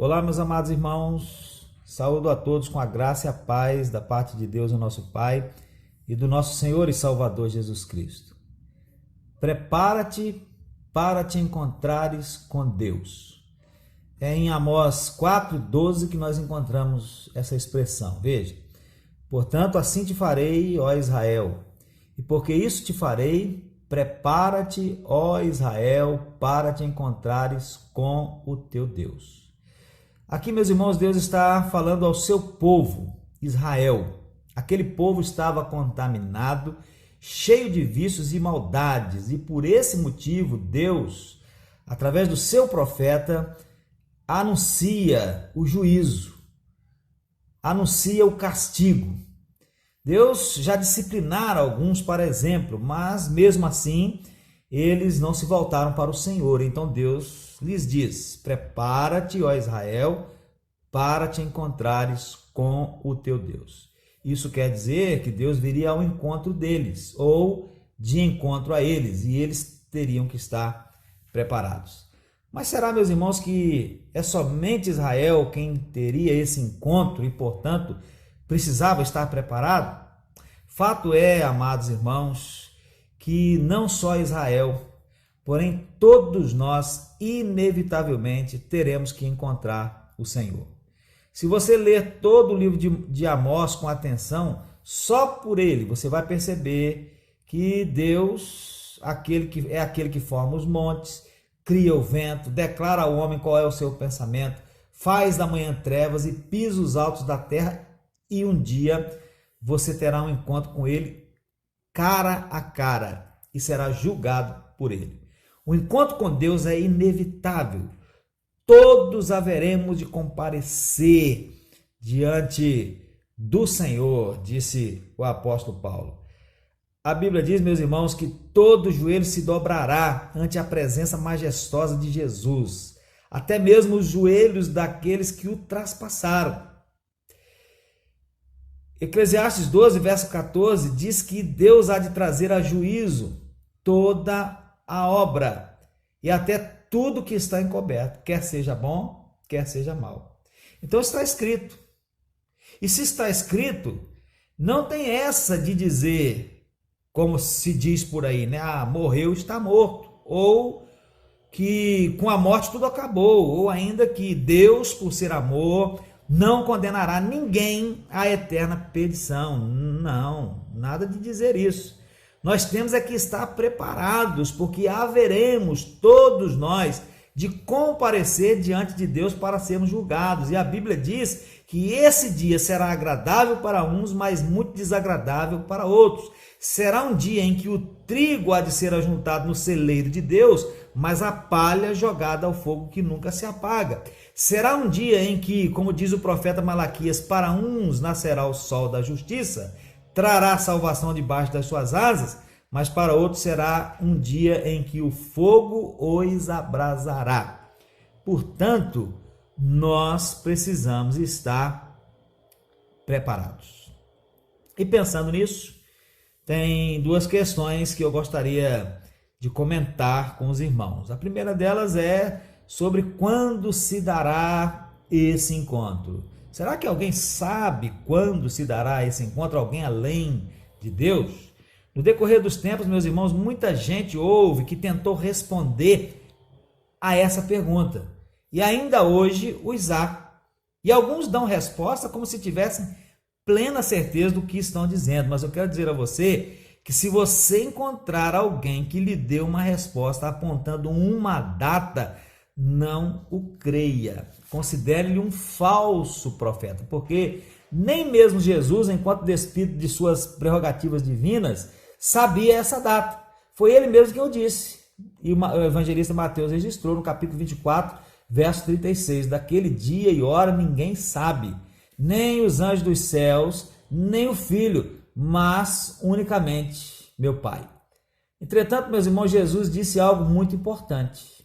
Olá, meus amados irmãos, saúdo a todos com a graça e a paz da parte de Deus, o nosso Pai, e do nosso Senhor e Salvador Jesus Cristo. Prepara-te para te encontrares com Deus. É em Amós 4,12 que nós encontramos essa expressão. Veja, portanto, assim te farei, ó Israel, e porque isso te farei, prepara-te, ó Israel, para te encontrares com o teu Deus. Aqui, meus irmãos, Deus está falando ao seu povo, Israel. Aquele povo estava contaminado, cheio de vícios e maldades, e por esse motivo Deus, através do seu profeta, anuncia o juízo, anuncia o castigo. Deus já disciplinara alguns, para exemplo, mas mesmo assim eles não se voltaram para o Senhor. Então Deus lhes diz: prepara-te, ó Israel, para te encontrares com o teu Deus. Isso quer dizer que Deus viria ao encontro deles, ou de encontro a eles, e eles teriam que estar preparados. Mas será, meus irmãos, que é somente Israel quem teria esse encontro e, portanto, precisava estar preparado? Fato é, amados irmãos, que não só Israel, porém todos nós inevitavelmente teremos que encontrar o Senhor. Se você ler todo o livro de Amós com atenção, só por ele você vai perceber que Deus, aquele que forma os montes, cria o vento, declara ao homem qual é o seu pensamento, faz da manhã trevas e pisa os altos da terra, e um dia você terá um encontro com ele cara a cara e será julgado por ele. O encontro com Deus é inevitável. Todos haveremos de comparecer diante do Senhor, disse o apóstolo Paulo. A Bíblia diz, meus irmãos, que todo joelho se dobrará ante a presença majestosa de Jesus, até mesmo os joelhos daqueles que o traspassaram. Eclesiastes 12, verso 14, diz que Deus há de trazer a juízo toda a obra e até tudo que está encoberto, quer seja bom, quer seja mal. Então está escrito. E se está escrito, não tem essa de dizer, como se diz por aí, né? Ah, morreu, está morto. Ou que com a morte tudo acabou. Ou ainda que Deus, por ser amor, não condenará ninguém à eterna perdição. Não, nada de dizer isso. Nós temos é que estar preparados, porque haveremos todos nós de comparecer diante de Deus para sermos julgados. E a Bíblia diz que esse dia será agradável para uns, mas muito desagradável para outros. Será um dia em que o trigo há de ser ajuntado no celeiro de Deus, mas a palha jogada ao fogo que nunca se apaga. Será um dia em que, como diz o profeta Malaquias, para uns nascerá o sol da justiça, trará salvação debaixo das suas asas, mas para outros será um dia em que o fogo os abrasará. Portanto, nós precisamos estar preparados. E pensando nisso, tem duas questões que eu gostaria de comentar com os irmãos. A primeira delas é sobre quando se dará esse encontro. Será que alguém sabe quando se dará esse encontro? Alguém além de Deus? No decorrer dos tempos, meus irmãos, muita gente houve que tentou responder a essa pergunta. E ainda hoje os há. E alguns dão resposta como se tivessem plena certeza do que estão dizendo. Mas eu quero dizer a você que se você encontrar alguém que lhe dê uma resposta apontando uma data, não o creia. Considere-lhe um falso profeta, porque nem mesmo Jesus, enquanto despido de suas prerrogativas divinas, sabia essa data. Foi ele mesmo que eu disse. E o evangelista Mateus registrou no capítulo 24, verso 36. Daquele dia e hora ninguém sabe, nem os anjos dos céus, nem o Filho, mas unicamente meu Pai. Entretanto, meus irmãos, Jesus disse algo muito importante.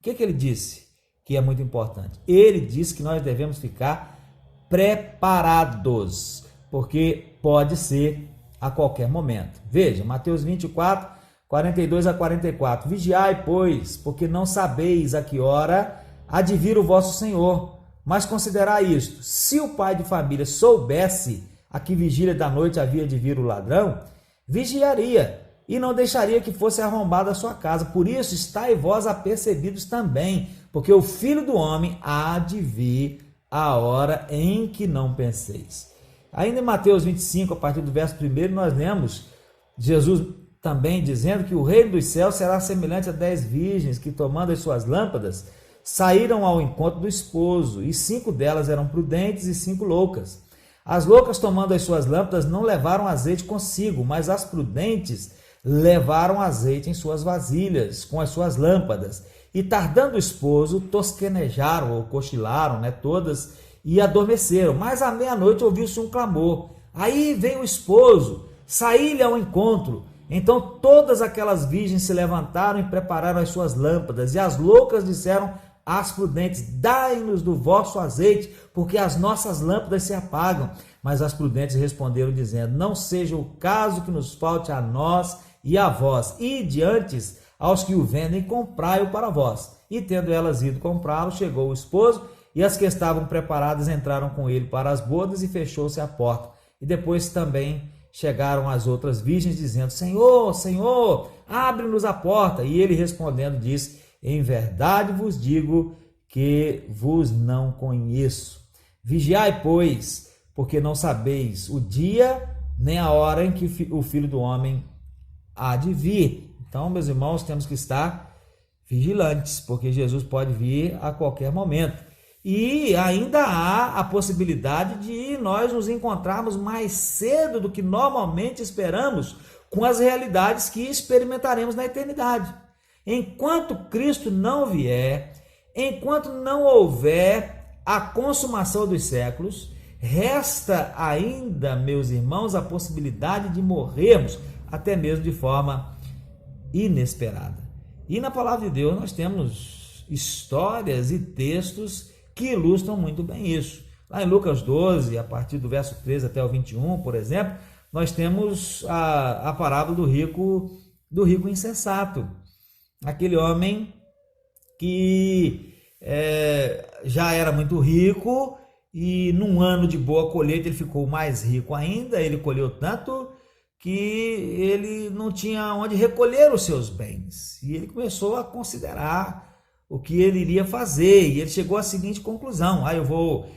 O que ele disse que é muito importante? Ele disse que nós devemos ficar preparados, porque pode ser a qualquer momento. Veja, Mateus 24, 42 a 44. Vigiai, pois, porque não sabeis a que hora há de vir o vosso senhor. Mas considerai isto: se o pai de família soubesse a que vigília da noite havia de vir o ladrão, vigiaria e não deixaria que fosse arrombada a sua casa. Por isso, estai vós apercebidos também, porque o Filho do Homem há de vir a hora em que não penseis. Ainda em Mateus 25, a partir do verso 1, nós lemos Jesus também dizendo que o reino dos céus será semelhante a 10 virgens que, tomando as suas lâmpadas, saíram ao encontro do esposo, e 5 delas eram prudentes e 5 loucas. As loucas, tomando as suas lâmpadas, não levaram azeite consigo, mas as prudentes levaram azeite em suas vasilhas, com as suas lâmpadas. E tardando o esposo, tosquenejaram ou cochilaram, todas, e adormeceram. Mas à meia-noite ouviu-se um clamor. Aí veio o esposo, saí-lhe ao encontro. Então todas aquelas virgens se levantaram e prepararam as suas lâmpadas. E as loucas disseram às prudentes: dai-nos do vosso azeite, porque as nossas lâmpadas se apagam. Mas as prudentes responderam, dizendo: não seja o caso que nos falte a nós e a vós, ide antes aos que o vendem, comprai-o para vós. E tendo elas ido comprá-lo, chegou o esposo, e as que estavam preparadas entraram com ele para as bodas, e fechou-se a porta. E depois também chegaram as outras virgens, dizendo: Senhor, Senhor, abre-nos a porta. E ele respondendo disse: em verdade vos digo que vos não conheço. Vigiai, pois, porque não sabeis o dia nem a hora em que o Filho do Homem há de vir. Então, meus irmãos, temos que estar vigilantes, porque Jesus pode vir a qualquer momento. E ainda há a possibilidade de nós nos encontrarmos mais cedo do que normalmente esperamos com as realidades que experimentaremos na eternidade. Enquanto Cristo não vier, enquanto não houver a consumação dos séculos, resta ainda, meus irmãos, a possibilidade de morrermos, até mesmo de forma inesperada. E na palavra de Deus nós temos histórias e textos que ilustram muito bem isso. Lá em Lucas 12, a partir do verso 13 até o 21, por exemplo, nós temos a parábola do rico insensato. Aquele homem que já era muito rico e num ano de boa colheita ele ficou mais rico ainda. Ele colheu tanto que ele não tinha onde recolher os seus bens. E ele começou a considerar o que ele iria fazer. E ele chegou à seguinte conclusão: eu vou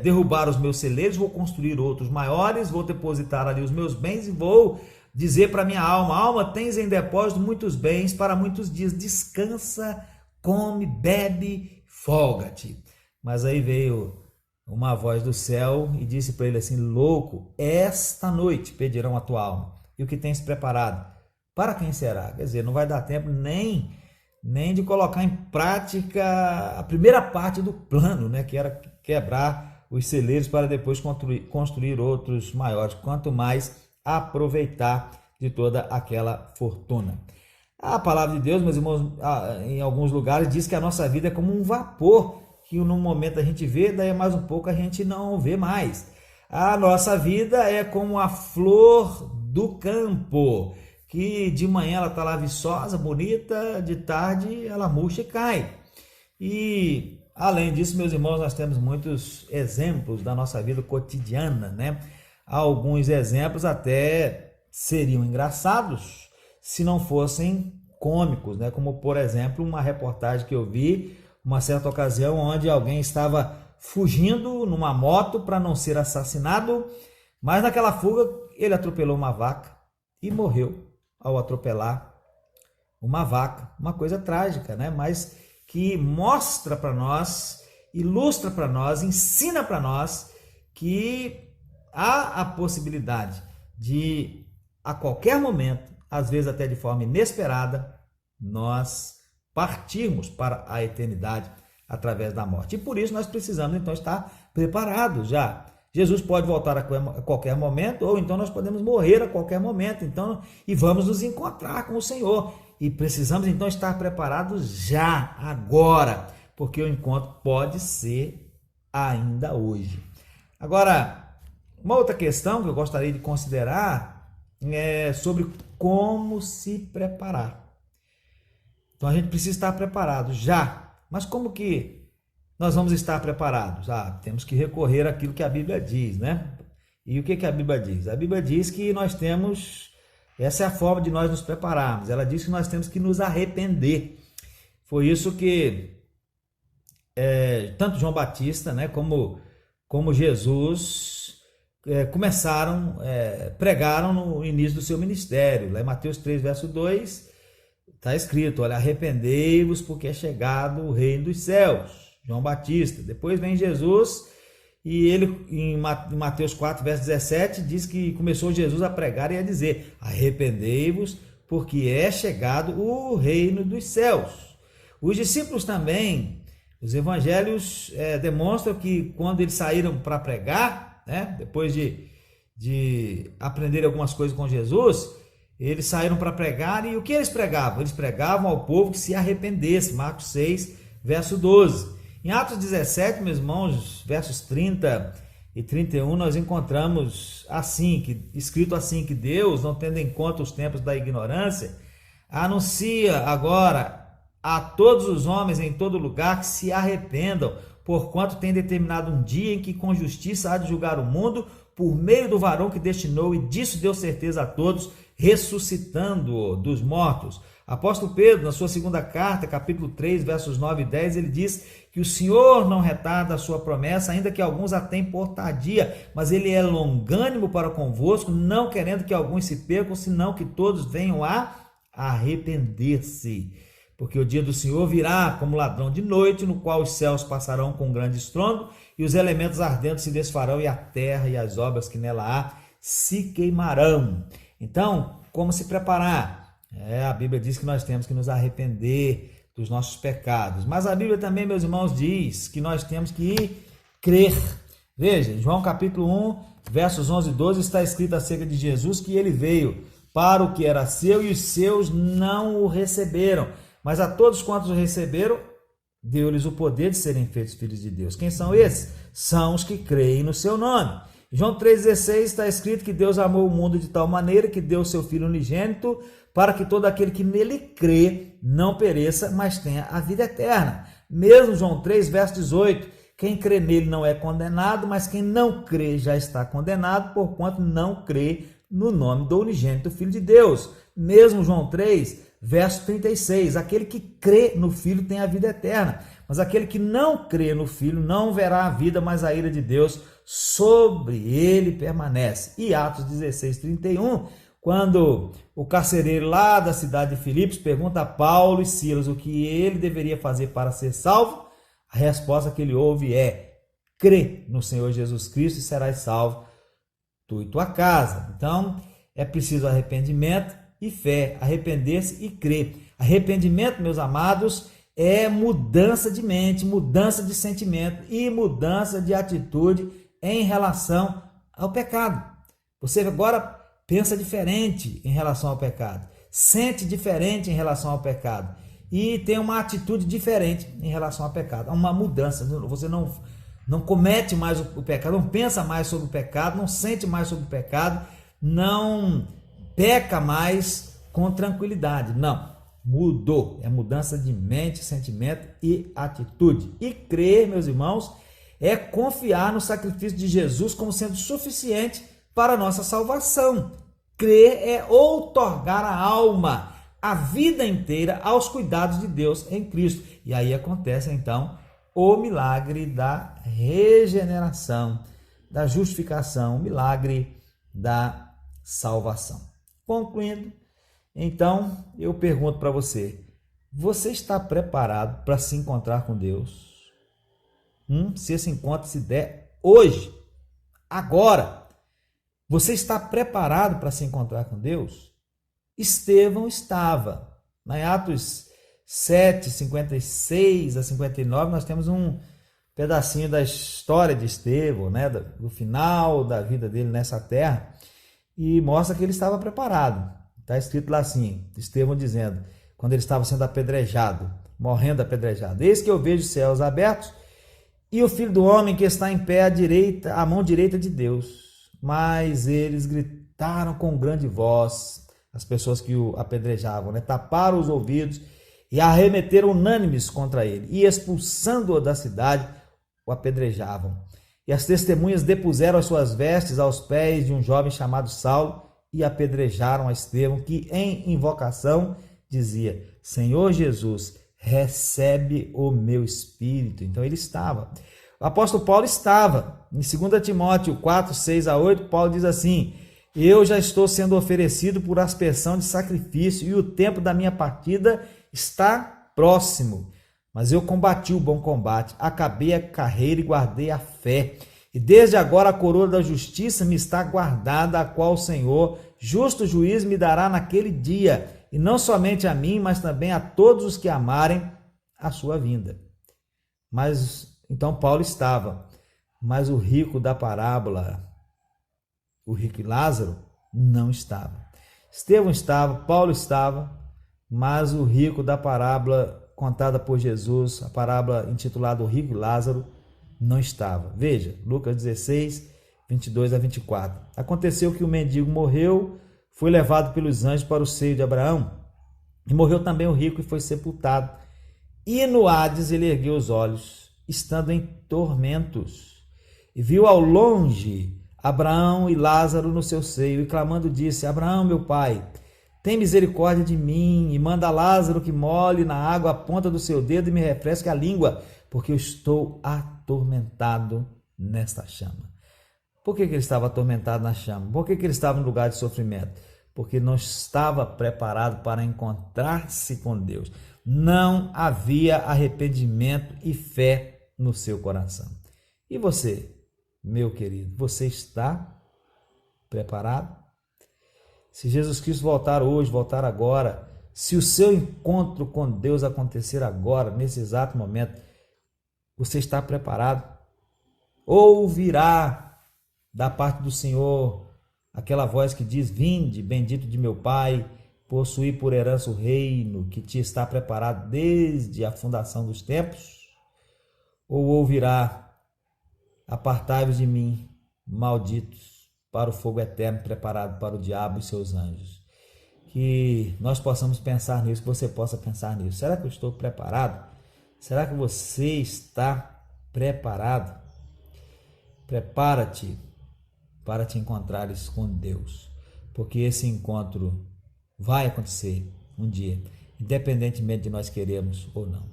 derrubar os meus celeiros, vou construir outros maiores, vou depositar ali os meus bens e vou dizer para minha alma: alma, tens em depósito muitos bens para muitos dias, descansa, come, bebe, folga-te. Mas aí veio uma voz do céu e disse para ele assim: louco, esta noite pedirão a tua alma, e o que tens preparado, para quem será? Quer dizer, não vai dar tempo nem de colocar em prática a primeira parte do plano, que era quebrar os celeiros para depois construir outros maiores, quanto mais aproveitar de toda aquela fortuna. A palavra de Deus, meus irmãos, em alguns lugares diz que a nossa vida é como um vapor, que num momento a gente vê, daí mais um pouco a gente não vê mais. A nossa vida é como a flor do campo, que de manhã ela está lá viçosa, bonita, de tarde ela murcha e cai. E além disso, meus irmãos, nós temos muitos exemplos da nossa vida cotidiana, Alguns exemplos até seriam engraçados se não fossem cômicos, como por exemplo uma reportagem que eu vi uma certa ocasião, onde alguém estava fugindo numa moto para não ser assassinado, mas naquela fuga ele atropelou uma vaca e morreu ao atropelar uma vaca. Uma coisa trágica, mas que mostra para nós, ilustra para nós, ensina para nós que há a possibilidade de, a qualquer momento, às vezes até de forma inesperada, nós partirmos para a eternidade através da morte. E por isso nós precisamos então estar preparados já. Jesus pode voltar a qualquer momento, ou então nós podemos morrer a qualquer momento, e vamos nos encontrar com o Senhor. E precisamos então estar preparados já, agora, porque o encontro pode ser ainda hoje. Agora, uma outra questão que eu gostaria de considerar é sobre como se preparar. Então a gente precisa estar preparado já, Mas como que nós vamos estar preparados? Temos que recorrer àquilo que a Bíblia diz, né? E o que a Bíblia diz? A Bíblia diz que nós temos, essa é a forma de nós nos prepararmos. Ela diz que nós temos que nos arrepender. Foi isso que tanto João Batista, né, como Jesus pregaram no início do seu ministério. Lá em Mateus 3, verso 2, está escrito: olha, arrependei-vos porque é chegado o reino dos céus. João Batista. Depois vem Jesus e ele, em Mateus 4, verso 17, diz que começou Jesus a pregar e a dizer: arrependei-vos porque é chegado o reino dos céus. Os discípulos também, os evangelhos demonstram que quando eles saíram para pregar, né, depois de aprender algumas coisas com Jesus, eles saíram para pregar, e o que eles pregavam? Eles pregavam ao povo que se arrependesse. Marcos 6, verso 12. Em Atos 17, meus irmãos, versos 30 e 31, nós encontramos escrito assim, que Deus, não tendo em conta os tempos da ignorância, anuncia agora a todos os homens em todo lugar que se arrependam, porquanto tem determinado um dia em que com justiça há de julgar o mundo, por meio do varão que destinou, e disso deu certeza a todos, ressuscitando-o dos mortos. Apóstolo Pedro, na sua segunda carta, capítulo 3, versos 9 e 10, ele diz que o Senhor não retarda a sua promessa, ainda que alguns a tenham por tardia, mas ele é longânimo para convosco, não querendo que alguns se percam, senão que todos venham a arrepender-se. Porque o dia do Senhor virá como ladrão de noite, no qual os céus passarão com grande estrondo, e os elementos ardentes se desfarão, e a terra e as obras que nela há se queimarão. Então, como se preparar? A Bíblia diz que nós temos que nos arrepender dos nossos pecados. Mas a Bíblia também, meus irmãos, diz que nós temos que crer. Veja, em João capítulo 1, versos 11 e 12, está escrito acerca de Jesus que ele veio para o que era seu, e os seus não o receberam. Mas a todos quantos o receberam, deu-lhes o poder de serem feitos filhos de Deus. Quem são esses? São os que creem no seu nome. Em João 3,16 está escrito que Deus amou o mundo de tal maneira que deu o seu Filho unigênito, para que todo aquele que nele crê não pereça, mas tenha a vida eterna. Mesmo João 3, verso 18, quem crê nele não é condenado, mas quem não crê já está condenado, porquanto não crê no nome do unigênito Filho de Deus. Mesmo João 3, verso 36, aquele que crê no Filho tem a vida eterna, mas aquele que não crê no Filho não verá a vida, mas a ira de Deus sobre ele permanece. E Atos 16, 31, quando o carcereiro lá da cidade de Filipos pergunta a Paulo e Silas o que ele deveria fazer para ser salvo, a resposta que ele ouve é: crê no Senhor Jesus Cristo e serás salvo, tu e tua casa. Então, é preciso arrependimento e fé, arrepender-se e crer. Arrependimento, meus amados, é mudança de mente, mudança de sentimento e mudança de atitude em relação ao pecado. Você agora pensa diferente em relação ao pecado, sente diferente em relação ao pecado e tem uma atitude diferente em relação ao pecado. Há uma mudança, você não comete mais o pecado, não pensa mais sobre o pecado, não sente mais sobre o pecado, não peca mais com tranquilidade. Não, mudou. É mudança de mente, sentimento e atitude. E crer, meus irmãos, é confiar no sacrifício de Jesus como sendo suficiente para a nossa salvação. Crer é outorgar a alma, a vida inteira aos cuidados de Deus em Cristo. E aí acontece então o milagre da regeneração, da justificação, o milagre da salvação. Concluindo, então eu pergunto para você: você está preparado para se encontrar com Deus? Se esse encontro se der hoje, agora, você está preparado para se encontrar com Deus? Estevão estava. Em Atos 7, 56 a 59, nós temos um pedacinho da história de Estevão, né, do final da vida dele nessa terra, e mostra que ele estava preparado. Está escrito lá assim, Estevão dizendo, quando ele estava sendo apedrejado, morrendo apedrejado: eis que eu vejo os céus abertos e o Filho do Homem que está em pé à mão direita de Deus. Mas eles gritaram com grande voz, as pessoas que o apedrejavam, taparam os ouvidos e arremeteram unânimes contra ele, e expulsando-o da cidade, o apedrejavam. E as testemunhas depuseram as suas vestes aos pés de um jovem chamado Saulo e apedrejaram a Estevão, que em invocação dizia: Senhor Jesus, recebe o meu espírito. Então ele estava. O apóstolo Paulo estava. Em 2 Timóteo 4, 6-8, Paulo diz assim: eu já estou sendo oferecido por aspersão de sacrifício e o tempo da minha partida está próximo. Mas eu combati o bom combate, acabei a carreira e guardei a fé. E desde agora a coroa da justiça me está guardada, a qual o Senhor, justo juiz, me dará naquele dia, e não somente a mim, mas também a todos os que amarem a sua vinda. Mas então Paulo estava, mas o rico da parábola, o rico e Lázaro, não estava. Estevão estava, Paulo estava, mas o rico da parábola contada por Jesus, a parábola intitulada O Rico e Lázaro, não estava. Veja, Lucas 16, 22-24. Aconteceu que o mendigo morreu, foi levado pelos anjos para o seio de Abraão, e morreu também o rico e foi sepultado. E no Hades ele ergueu os olhos, estando em tormentos, e viu ao longe Abraão e Lázaro no seu seio, e clamando disse: Abraão, meu pai, tem misericórdia de mim, e manda Lázaro que molhe na água a ponta do seu dedo e me refresque a língua, porque eu estou atormentado nesta chama. Por que ele estava atormentado na chama? Por que ele estava no lugar de sofrimento? Porque não estava preparado para encontrar-se com Deus. Não havia arrependimento e fé no seu coração. E você, meu querido, você está preparado? Se Jesus Cristo voltar hoje, voltar agora, se o seu encontro com Deus acontecer agora, nesse exato momento, você está preparado? Ou virá da parte do Senhor aquela voz que diz: vinde, bendito de meu Pai, possuí por herança o reino que te está preparado desde a fundação dos tempos? Ou ouvirá: apartai-vos de mim, malditos, para o fogo eterno preparado para o diabo e seus anjos? Que nós possamos pensar nisso, que você possa pensar nisso. Será que eu estou preparado? Será que você está preparado? Prepara-te para te encontrares com Deus, porque esse encontro vai acontecer um dia, independentemente de nós queremos ou não.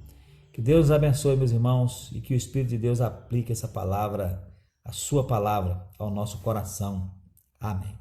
Que Deus nos abençoe, meus irmãos, e que o Espírito de Deus aplique essa palavra, a sua palavra, ao nosso coração. Amém.